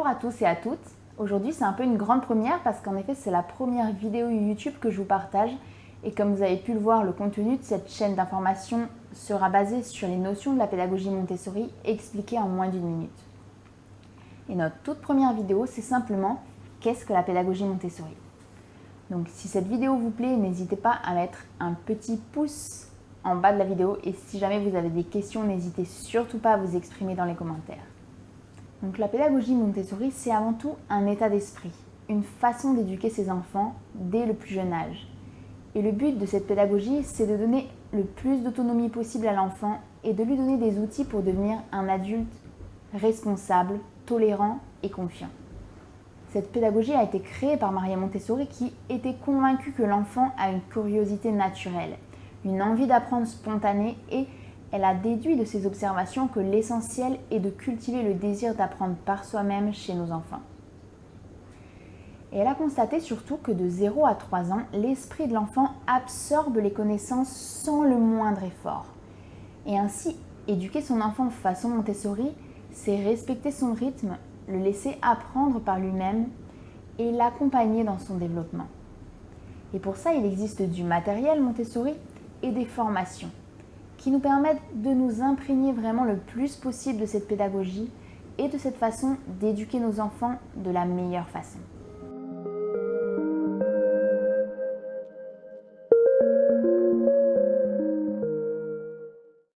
Bonjour à tous et à toutes. Aujourd'hui, c'est un peu une grande première parce qu'en effet, c'est la première vidéo YouTube que je vous partage. Et comme vous avez pu le voir, le contenu de cette chaîne d'information sera basé sur les notions de la pédagogie Montessori expliquées en moins d'une minute. Et notre toute première vidéo, c'est simplement qu'est-ce que la pédagogie Montessori. Donc si cette vidéo vous plaît, n'hésitez pas à mettre un petit pouce en bas de la vidéo. Et si jamais vous avez des questions, n'hésitez surtout pas à vous exprimer dans les commentaires. Donc la pédagogie Montessori, c'est avant tout un état d'esprit, une façon d'éduquer ses enfants dès le plus jeune âge. Et le but de cette pédagogie, c'est de donner le plus d'autonomie possible à l'enfant et de lui donner des outils pour devenir un adulte responsable, tolérant et confiant. Cette pédagogie a été créée par Maria Montessori qui était convaincue que l'enfant a une curiosité naturelle, une envie d'apprendre spontanée et elle a déduit de ses observations que l'essentiel est de cultiver le désir d'apprendre par soi-même chez nos enfants. Et elle a constaté surtout que de 0 à 3 ans, l'esprit de l'enfant absorbe les connaissances sans le moindre effort. Et ainsi, éduquer son enfant façon Montessori, c'est respecter son rythme, le laisser apprendre par lui-même et l'accompagner dans son développement. Et pour ça, il existe du matériel Montessori et des formations qui nous permettent de nous imprégner vraiment le plus possible de cette pédagogie et de cette façon d'éduquer nos enfants de la meilleure façon.